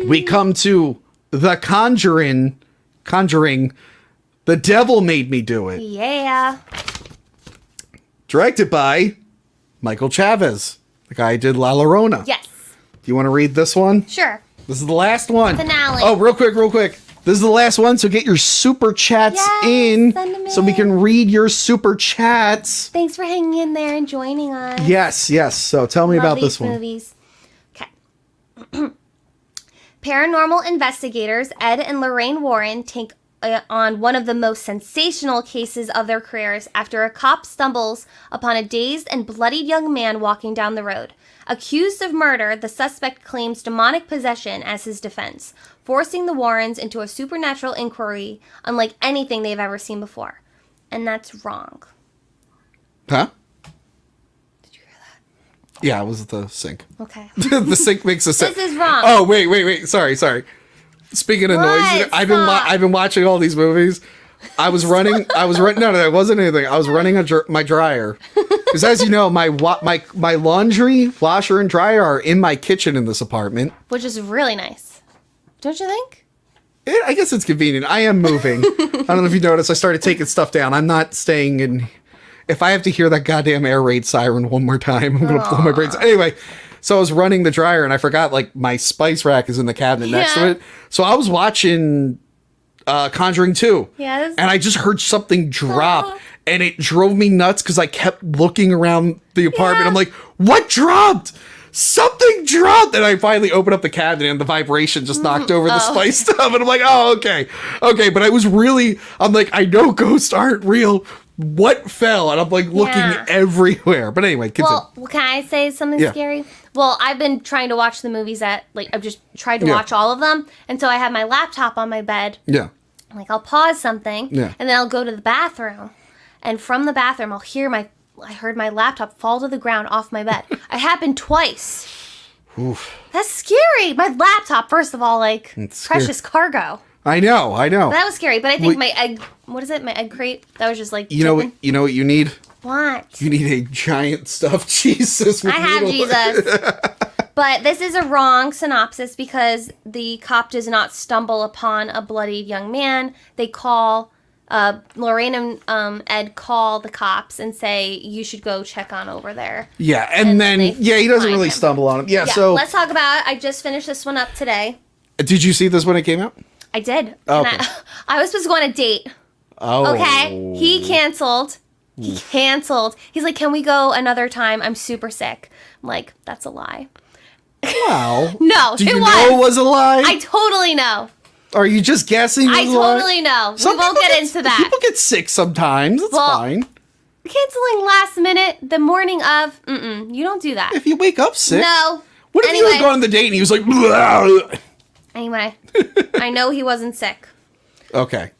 we come to The Conjuring. The Devil Made Me Do It. Yeah. Directed by Michael Chavez, the guy who did La Llorona. Yes. Do you want to read this one? Sure. This is the last one. Finale. Oh, real quick. This is the last one, so get your super chats in send them so we can read your super chats. Thanks for hanging in there and joining us. Yes. So tell me about this one. Movies. Okay. Paranormal investigators Ed and Lorraine Warren take on one of the most sensational cases of their careers after a cop stumbles upon a dazed and bloodied young man walking down the road. Accused of murder, the suspect claims demonic possession as his defense, forcing the Warrens into a supernatural inquiry unlike anything they've ever seen before. And that's wrong. Huh? Did you hear that? Yeah, it was the sink. Okay. The sink makes a sound. This is wrong. Oh, wait. Sorry. Speaking of noises, I've been watching all these movies. I was running. No, that wasn't anything. I was running my dryer. Because as you know, my laundry, washer, and dryer are in my kitchen in this apartment. Which is really nice. Don't you think? I guess it's convenient. I am moving. I don't know if you noticed. I started taking stuff down. I'm not staying in. If I have to hear that goddamn air raid siren one more time, I'm going to blow my brains. Anyway, so I was running the dryer and I forgot like my spice rack is in the cabinet next to it. So I was watching Conjuring 2. Yes. And I just heard something drop. And it drove me nuts because I kept looking around the apartment. I'm like, what dropped? Something dropped. And I finally opened up the cabinet and the vibration just knocked over the spice stuff. And I'm like, oh, okay. But I'm like, I know ghosts aren't real. What fell? And I'm like looking everywhere. But anyway, continue. Well, can I say something scary? Well, I've been trying to watch the movies I've just tried to watch all of them. And so I have my laptop on my bed. Yeah. Like, I'll pause something. Yeah. And then I'll go to the bathroom. And from the bathroom, I heard my laptop fall to the ground off my bed. It happened twice. Oof. That's scary. My laptop, first of all, it's precious cargo. I know. But that was scary. But I think my egg, what is it? My egg crate? That was just you know what you need? What? You need a giant stuffed Jesus. I have Jesus. But this is a wrong synopsis because the cop does not stumble upon a bloodied young man. They call, Lorraine and Ed call the cops and say, you should go check on over there. Yeah, and then he doesn't really stumble on him. Yeah, so let's talk about it. I just finished this one up today. Did you see this when it came out? I did. Oh, okay. I was supposed to go on a date. Oh. Okay? He canceled. He's like, can we go another time? I'm super sick. I'm like, that's a lie. Wow. No, Do you know it was a lie? I totally know. Are you just guessing? I totally know. We won't get into that. People get sick sometimes. It's fine. Canceling last minute, the morning of, you don't do that. If you wake up sick. No. What if you were going on the date and he was like, blah. Anyway, I know he wasn't sick. Okay.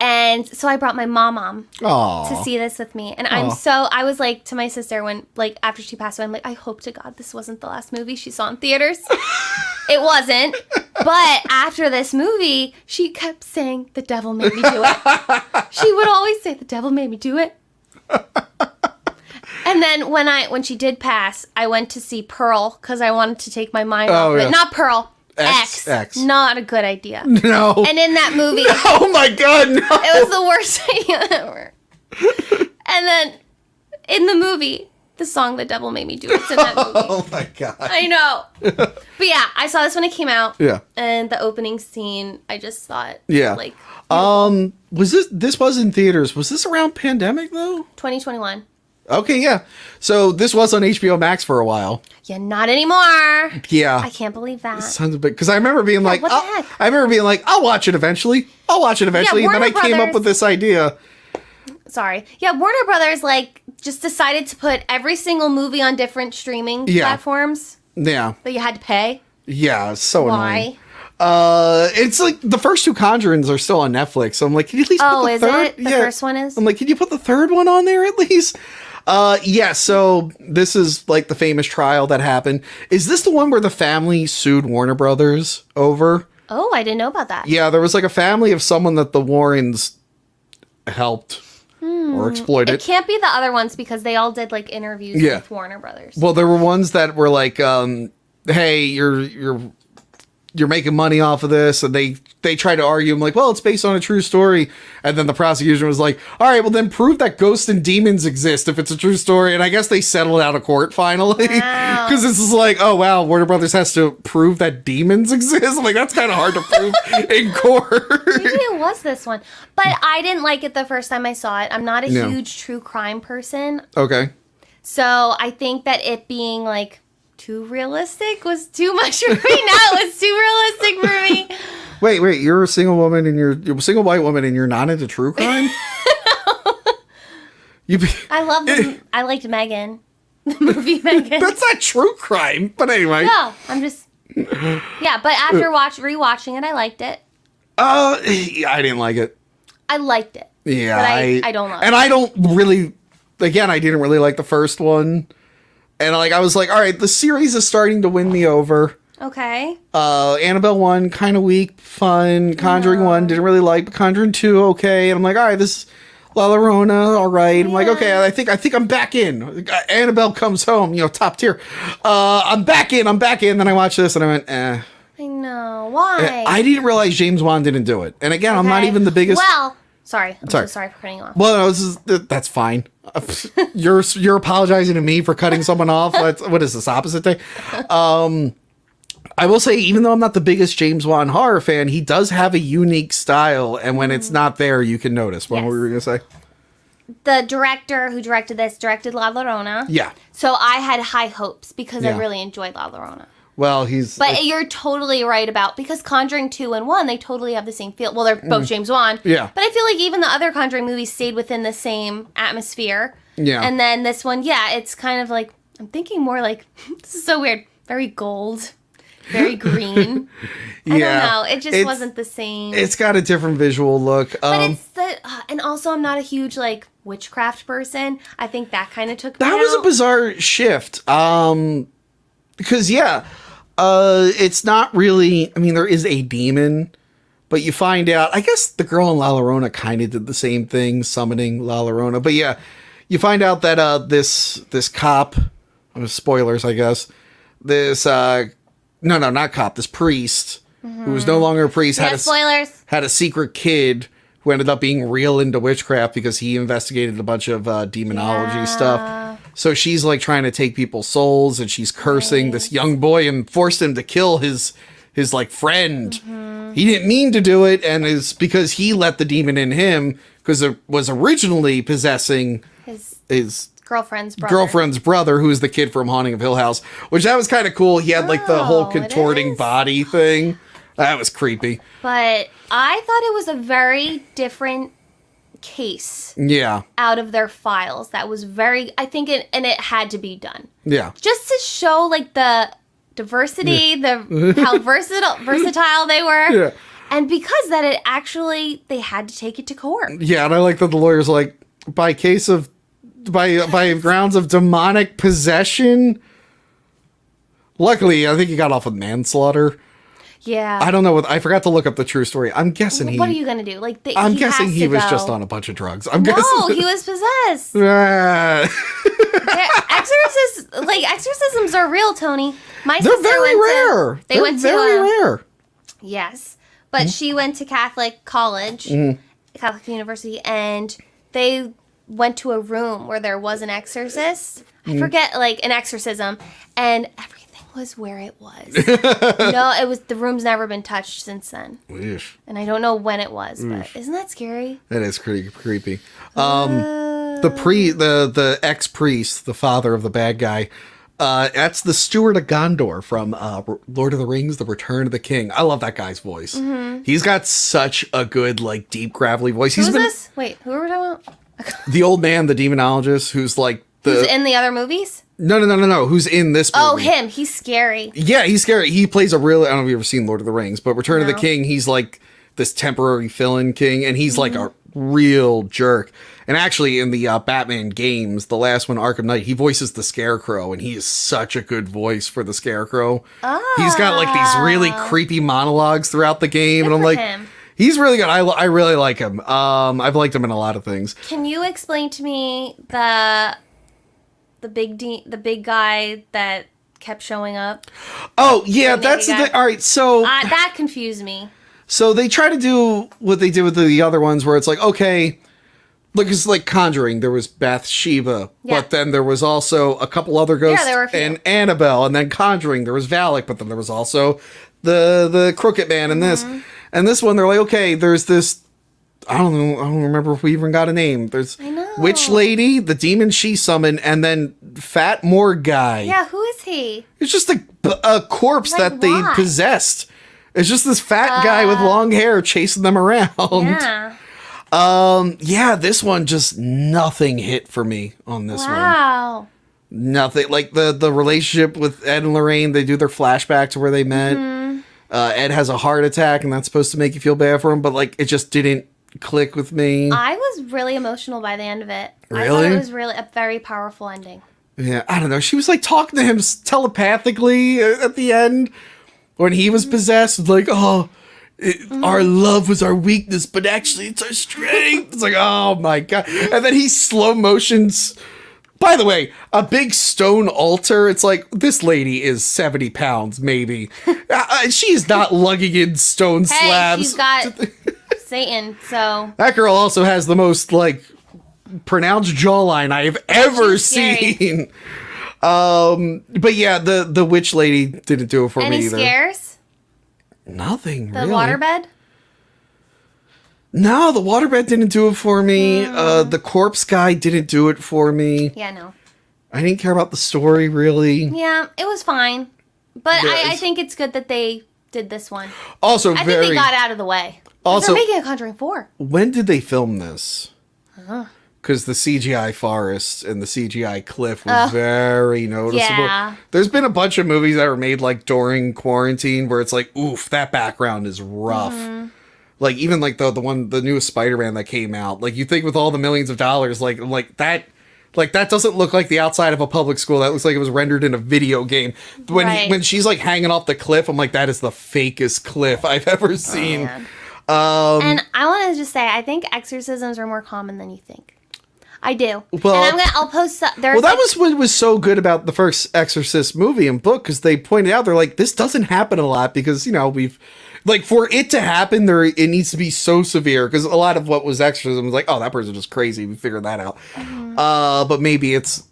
And so I brought my mom Aww. to see this with me. And I was like to my sister when, after she passed away, I'm like, I hope to God this wasn't the last movie she saw in theaters. It wasn't. But after this movie, she kept saying, the devil made me do it. She would always say, the devil made me do it. And then when she did pass, I went to see Pearl because I wanted to take my mind off it. Not Pearl. X. Not a good idea. No. And in that movie... Oh my God, no. It was the worst idea ever. And then, in the movie, the song The Devil Made Me Do It's in that movie. Oh my God. I know. But yeah, I saw this when it came out. Yeah. And the opening scene, I just thought... Yeah. Was this was in theaters. Was this around pandemic, though? 2021. Okay, yeah. So this was on HBO Max for a while. Yeah, not anymore. Yeah. I can't believe that. Sounds a bit, because I remember being what the heck? I remember being like, I'll watch it eventually. And then I came up with this idea. Sorry. Yeah, Warner Brothers, just decided to put every single movie on different streaming platforms. Yeah. That you had to pay. Yeah, so annoying. Why? It's like the first two Conjurings are still on Netflix. So I'm like, can you at least put the third? It? The first one is? I'm like, can you put the third one on there at least? So this is like the famous trial that happened. Is this the one where the family sued Warner Brothers over? Oh, I didn't know about that. Yeah, there was like a family of someone that the Warrens helped or exploited. It can't be the other ones because they all did interviews with Warner Brothers. Well, there were ones that were like, hey, your you're making money off of this, and they try to argue. I'm like, well, it's based on a true story, and then the prosecution was like, all right, well then prove that ghosts and demons exist if it's a true story. And I guess they settled out of court finally, because this is like, oh wow, Warner Brothers has to prove that demons exist. I'm like, that's kind of hard to prove in court. Maybe it was this one, but I didn't like it the first time I saw it. I'm not a huge true crime person, Okay. so I think that it being like too realistic was too much for me. Now it was too realistic for me. Wait, you're a single woman and you're a single white woman and you're not into true crime? I liked Megan. The movie Megan. That's not true crime, but anyway. No, I'm just... Yeah, but after rewatching it, I liked it. I didn't like it. I liked it. Yeah, but I don't love it. And I don't really... Again, I didn't really like the first one. And like I was like, all right, the series is starting to win me over. Okay. Annabelle 1, kind of weak, fun. Conjuring 1, didn't really like. But Conjuring 2, okay. And I'm like, all right, this La Llorona, all right. I'm like, okay, I think I'm back in. Annabelle Comes Home, top tier. I'm back in. Then I watched this and I went, eh. I know. Why? I didn't realize James Wan didn't do it. And again, I'm not even the biggest... Well... Sorry. I'm so sorry for cutting you off. Well, no, that's fine. You're apologizing to me for cutting someone off. What is this, opposite day? I will say, even though I'm not the biggest James Wan horror fan, he does have a unique style, and when it's not there, you can notice. What were we going to say? The director who directed this directed La Llorona. Yeah. So I had high hopes because I really enjoyed La Llorona. Well, But you're totally right about, because Conjuring 2 and 1, they totally have the same feel. Well, they're both James Wan. Yeah. But I feel like even the other Conjuring movies stayed within the same atmosphere. Yeah. And then this one, it's kind of like, I'm thinking more like, this is so weird, very gold, very green. I don't know. It just wasn't the same. It's got a different visual look. But it's and also I'm not a huge, like, witchcraft person. I think that kind of took me That was a bizarre shift. Because, it's not really, I mean, there is a demon, but you find out, I guess the girl in La Llorona kind of did the same thing, summoning La Llorona. But yeah, you find out that this cop, spoilers, I guess, this, not cop, this priest, who was no longer a priest, spoilers. Had a secret kid who ended up being real into witchcraft because he investigated a bunch of demonology stuff. So she's like trying to take people's souls, and she's cursing this young boy and forced him to kill his like friend. He didn't mean to do it, and it's because he let the demon in him, because it was originally possessing his girlfriend's brother, who is the kid from Haunting of Hill House, which that was kind of cool. He had like the whole contorting body thing. That was creepy. But I thought it was a very different case out of their files. That was very, I think it had to be done. Yeah. Just to show like the diversity, how versatile they were. Yeah. And because that it actually, they had to take it to court. Yeah, and I like that the lawyer's like, by grounds of demonic possession. Luckily, I think he got off with manslaughter. Yeah. I don't know. I forgot to look up the true story. I'm guessing What are you going to do? I'm guessing he was just on a bunch of drugs. No, he was possessed. Exorcisms are real, Tony. They're very rare. They're very rare. Yes. But she went to Catholic college, Catholic university, and they went to a room where there was an exorcist. I forget, like, an exorcism, and everything was where it was. No, the room's never been touched since then. Weesh. And I don't know when it was, but isn't that scary? That is pretty creepy. The ex-priest, the father of the bad guy, that's the Steward of Gondor from Lord of the Rings, The Return of the King. I love that guy's voice. He's got such a good, like, deep, gravelly voice. Who's this? Wait, who are we talking about? The old man, the demonologist, who's like who's in the other movies? No. Who's in this movie? Oh, him. He's scary. Yeah, he's scary. He plays I don't know if you've ever seen Lord of the Rings, but Return of the King, he's like this temporary fill-in king, and he's like a real jerk. And actually, in the Batman games, the last one, Arkham Knight, he voices the Scarecrow, and he is such a good voice for the Scarecrow. Oh. He's got like these really creepy monologues throughout the game, and I'm like, he's really good. I really like him. I've liked him in a lot of things. Can you explain to me the big guy that kept showing up. Oh, yeah, The that's the baby thing. guy. All right, so That confused me. so they try to do what they did with the other ones where it's like, okay, look, it's like Conjuring. There was Bathsheba, Yeah. but then there was also a couple other ghosts there were a few. and Annabelle, and then Conjuring. There was Valak, but then there was also the Crooked Man and this. Mm-hmm. And this one, they're like, okay, there's this, I don't remember if we even got a name. There's I know. Witch Lady, the demon she summoned, and then Fat Morgue guy. Yeah, who is he? It's just a corpse Like, that they why? possessed. It's just this fat guy with long hair chasing them around. Yeah. Yeah, this one just nothing hit for me on this one. Wow. Nothing. Like the relationship with Ed and Lorraine, they do their flashback to where they met. Mm-hmm. Ed has a heart attack, and that's supposed to make you feel bad for him, but like it just didn't click with me. I was really emotional by the end of it. I Really? thought it was really a very powerful ending. Yeah, I don't know. She was like talking to him telepathically at the end when he was possessed. Like, oh, our love was our weakness, but actually it's our strength. It's like, oh my God. And then he slow motions. By the way, a big stone altar. It's like, this lady is 70 pounds, maybe. She's not lugging in stone Hey, slabs. she's got Satan, so That girl also has the most, like, pronounced jawline I have ever She's scary. seen. But yeah, the witch lady didn't do it for any me either. scares? Nothing, The really. waterbed? No, the waterbed didn't do it for me. Hmm. The corpse guy didn't do it for me. Yeah, no. I didn't care about the story, really. Yeah, it was fine. But Yeah, I it's- think it's good that they did this one. Also, I think very... they got out of the way. 'Cause Also- they're making a Conjuring 4. When did they film this? Because the CGI forest and the CGI cliff was very noticeable. Yeah. There's been a bunch of movies that were made like during quarantine where it's like, oof, that background is rough. Mm-hmm. Like even like the newest Spider-Man that came out. Like you think with all the millions of dollars, like that doesn't look like the outside of a public school. That looks like it was rendered in a video game. Right. When she's like hanging off the cliff, I'm like, that is the fakest cliff I've ever seen. Man. And I want to just say, I think exorcisms are more common than you think. I do. Well- and I'll post some. Well, that was what was so good about the first Exorcist movie and book, because they pointed out, they're like, this doesn't happen a lot because, you know, we've, like, for it to happen, it needs to be so severe, because a lot of what was exorcism was like, oh, that person's just crazy, we figured that out. But maybe it's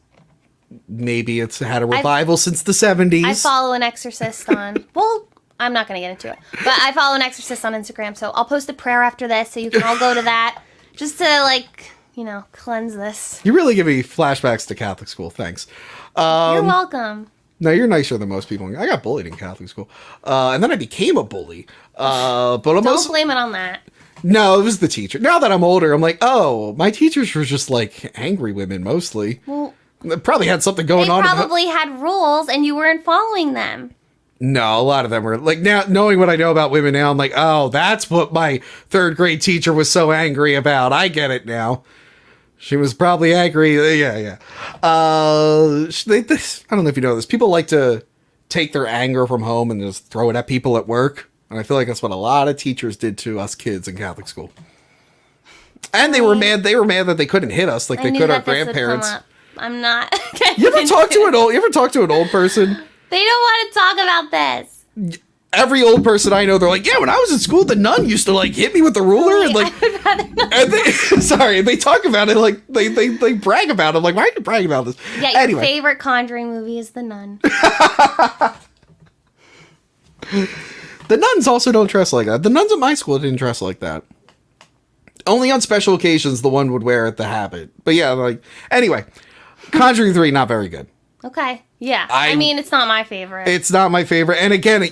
had a revival since the 70s. I follow an exorcist on. Well, I'm not going to get into it, but I follow an exorcist on Instagram, so I'll post a prayer after this, so you can all go to that, just to like, you know, cleanse this. You really give me flashbacks to Catholic school, thanks. You're welcome. No, you're nicer than most people. I got bullied in Catholic school. And then I became a bully. But Don't almost... blame it on that. No, it was the teacher. Now that I'm older, I'm like, oh, my teachers were just like angry women mostly. Well, They probably had something they going on. probably had rules and you weren't following them. No, a lot of them were like, now knowing what I know about women now, I'm like, oh, that's what my third grade teacher was so angry about. I get it now. She was probably angry. Yeah. I don't know if you know this. People like to take their anger from home and just throw it at people at work. And I feel like that's what a lot of teachers did to us kids in Catholic school. And they were mad. They were mad that they couldn't hit us like I they knew could our that this would come grandparents. up. I'm not. You ever talk to an old person? They don't want to talk about this. Every old person I know, they're like, yeah, when I was in school, the nun used to like hit me with the ruler and like, I would rather not. and they, sorry, they talk about it like they brag about it. I'm like, why are you bragging about this? Yeah, your Anyway, favorite Conjuring movie is The Nun. the nuns also don't dress like that. The nuns at my school didn't dress like that. Only on special occasions, the one would wear the habit. But yeah, like, anyway, Conjuring 3, not very good. Okay. Yeah. I mean, it's not my favorite. It's not my favorite. And again,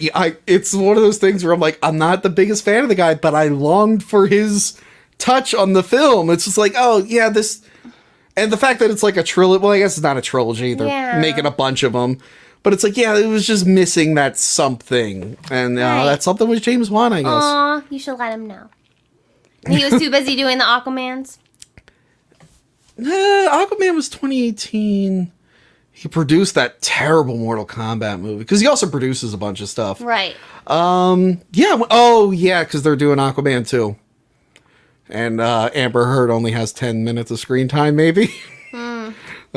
it's one of those things where I'm like, I'm not the biggest fan of the guy, but I longed for his touch on the film. It's just like, oh, yeah, this... And the fact that it's like a trilogy... Well, I guess it's not a trilogy. They're making a bunch of them. But it's like, yeah, it was just missing that something. And Right. that something was James Wan, I guess. Aw, you should let him know. He was too busy doing the Aquamans. Aquaman was 2018. He produced that terrible Mortal Kombat movie. Because he also produces a bunch of stuff. Right. Yeah. Oh, yeah, because they're doing Aquaman 2. And Amber Heard only has 10 minutes of screen time, maybe.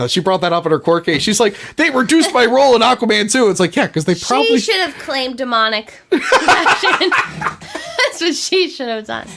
She brought that up in her court case. She's like, they reduced my role in Aquaman 2. It's like, yeah, because they probably... She should have claimed demonic possession. That's what she should have done.